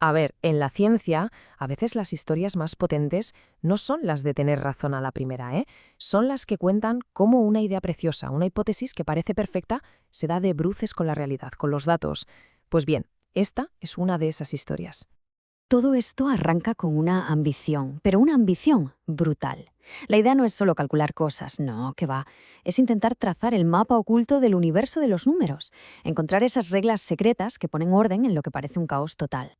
A ver, en la ciencia, a veces las historias más potentes no son las de tener razón a la primera, ¿eh? Son las que cuentan cómo una idea preciosa, una hipótesis que parece perfecta, se da de bruces con la realidad, con los datos. Pues bien, esta es una de esas historias. Todo esto arranca con una ambición, pero una ambición brutal. La idea no es solo calcular cosas, no, que va. Es intentar trazar el mapa oculto del universo de los números, encontrar esas reglas secretas que ponen orden en lo que parece un caos total.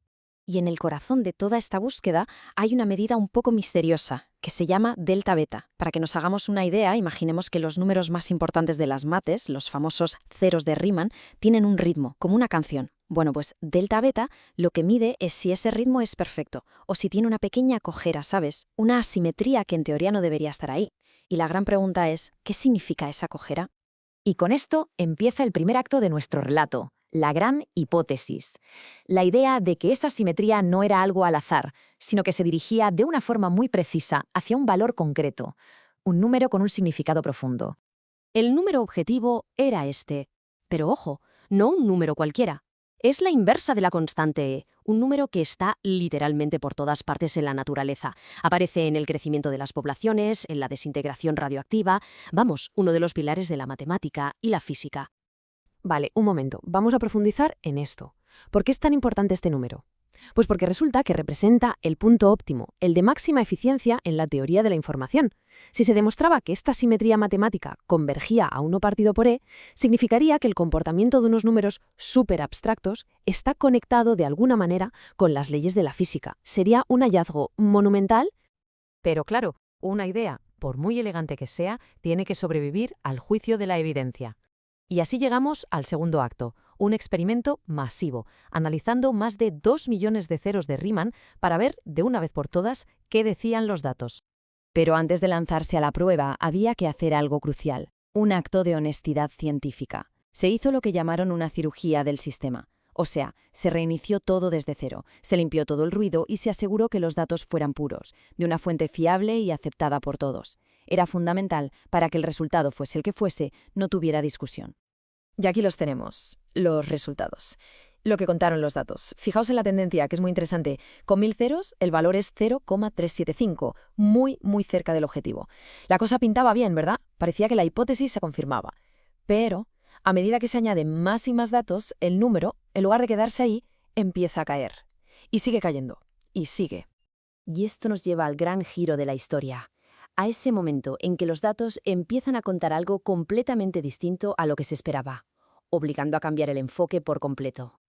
Y en el corazón de toda esta búsqueda hay una medida un poco misteriosa, que se llama delta beta. Para que nos hagamos una idea, imaginemos que los números más importantes de las mates, los famosos ceros de Riemann, tienen un ritmo, como una canción. Bueno, pues delta beta lo que mide es si ese ritmo es perfecto o si tiene una pequeña cojera, ¿sabes? Una asimetría que en teoría no debería estar ahí. Y la gran pregunta es, ¿qué significa esa cojera? Y con esto empieza el primer acto de nuestro relato, la gran hipótesis. La idea de que esa simetría no era algo al azar, sino que se dirigía de una forma muy precisa hacia un valor concreto, un número con un significado profundo. El número objetivo era este. Pero ojo, no un número cualquiera. Es la inversa de la constante E, un número que está literalmente por todas partes en la naturaleza. Aparece en el crecimiento de las poblaciones, en la desintegración radioactiva, vamos, uno de los pilares de la matemática y la física. Vale, un momento, vamos a profundizar en esto. ¿Por qué es tan importante este número? Pues porque resulta que representa el punto óptimo, el de máxima eficiencia en la teoría de la información. Si se demostraba que esta simetría matemática convergía a 1 partido por e, significaría que el comportamiento de unos números súper abstractos está conectado de alguna manera con las leyes de la física. Sería un hallazgo monumental, pero claro, una idea, por muy elegante que sea, tiene que sobrevivir al juicio de la evidencia. Y así llegamos al segundo acto, un experimento masivo, analizando más de 2 millones de ceros de Riemann para ver, de una vez por todas, qué decían los datos. Pero antes de lanzarse a la prueba, había que hacer algo crucial, un acto de honestidad científica. Se hizo lo que llamaron una cirugía del sistema. O sea, se reinició todo desde cero, se limpió todo el ruido y se aseguró que los datos fueran puros, de una fuente fiable y aceptada por todos. Era fundamental para que el resultado fuese el que fuese, no tuviera discusión. Y aquí los tenemos, los resultados. Lo que contaron los datos. Fijaos en la tendencia, que es muy interesante. Con 1000 ceros, el valor es 0,375, muy, muy cerca del objetivo. La cosa pintaba bien, ¿verdad? Parecía que la hipótesis se confirmaba. Pero, a medida que se añaden más y más datos, el número, en lugar de quedarse ahí, empieza a caer. Y sigue cayendo. Y sigue. Y esto nos lleva al gran giro de la historia. A ese momento en que los datos empiezan a contar algo completamente distinto a lo que se esperaba, obligando a cambiar el enfoque por completo.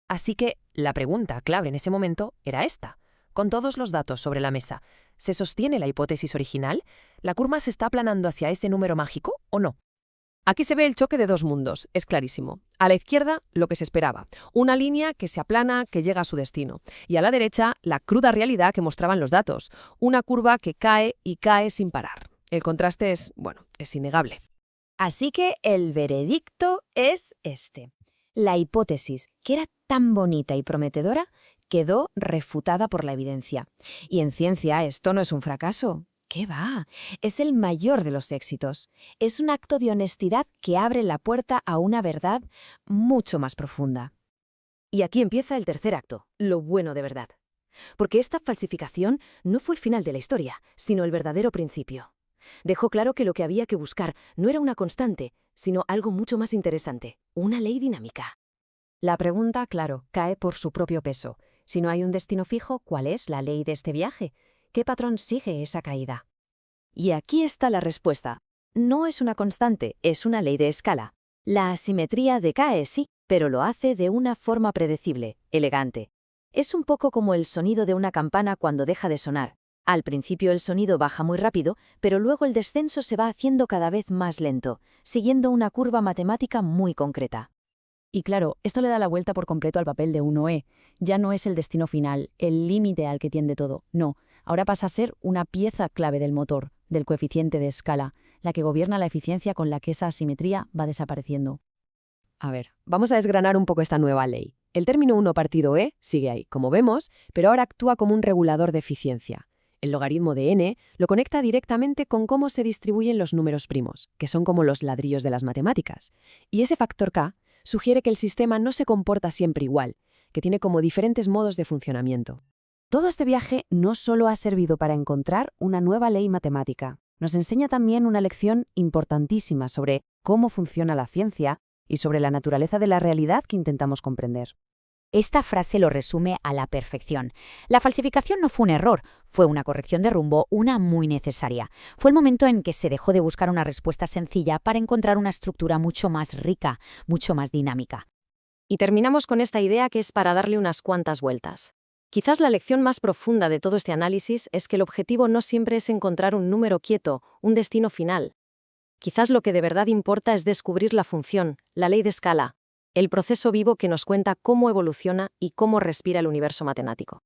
Así que la pregunta clave en ese momento era esta. Con todos los datos sobre la mesa, ¿se sostiene la hipótesis original? ¿La curva se está aplanando hacia ese número mágico o no? Aquí se ve el choque de dos mundos, es clarísimo. A la izquierda, lo que se esperaba, una línea que se aplana, que llega a su destino. Y a la derecha, la cruda realidad que mostraban los datos, una curva que cae y cae sin parar. El contraste es, bueno, es innegable. Así que el veredicto es este. La hipótesis, que era tan bonita y prometedora, quedó refutada por la evidencia. Y en ciencia esto no es un fracaso. ¿Qué va? Es el mayor de los éxitos. Es un acto de honestidad que abre la puerta a una verdad mucho más profunda. Y aquí empieza el tercer acto, lo bueno de verdad. Porque esta falsificación no fue el final de la historia, sino el verdadero principio. Dejó claro que lo que había que buscar no era una constante, sino algo mucho más interesante, una ley dinámica. La pregunta, claro, cae por su propio peso. Si no hay un destino fijo, ¿cuál es la ley de este viaje? ¿Qué patrón sigue esa caída? Y aquí está la respuesta. No es una constante, es una ley de escala. La asimetría decae, sí, pero lo hace de una forma predecible, elegante. Es un poco como el sonido de una campana cuando deja de sonar. Al principio el sonido baja muy rápido, pero luego el descenso se va haciendo cada vez más lento, siguiendo una curva matemática muy concreta. Y claro, esto le da la vuelta por completo al papel de 1e. Ya no es el destino final, el límite al que tiende todo. No, ahora pasa a ser una pieza clave del motor, del coeficiente de escala, la que gobierna la eficiencia con la que esa asimetría va desapareciendo. A ver, vamos a desgranar un poco esta nueva ley. El término 1 partido e sigue ahí, como vemos, pero ahora actúa como un regulador de eficiencia. El logaritmo de n lo conecta directamente con cómo se distribuyen los números primos, que son como los ladrillos de las matemáticas. Y ese factor k sugiere que el sistema no se comporta siempre igual, que tiene como diferentes modos de funcionamiento. Todo este viaje no solo ha servido para encontrar una nueva ley matemática, nos enseña también una lección importantísima sobre cómo funciona la ciencia y sobre la naturaleza de la realidad que intentamos comprender. Esta frase lo resume a la perfección. La falsificación no fue un error, fue una corrección de rumbo, una muy necesaria. Fue el momento en que se dejó de buscar una respuesta sencilla para encontrar una estructura mucho más rica, mucho más dinámica. Y terminamos con esta idea que es para darle unas cuantas vueltas. Quizás la lección más profunda de todo este análisis es que el objetivo no siempre es encontrar un número quieto, un destino final. Quizás lo que de verdad importa es descubrir la función, la ley de escala, el proceso vivo que nos cuenta cómo evoluciona y cómo respira el universo matemático.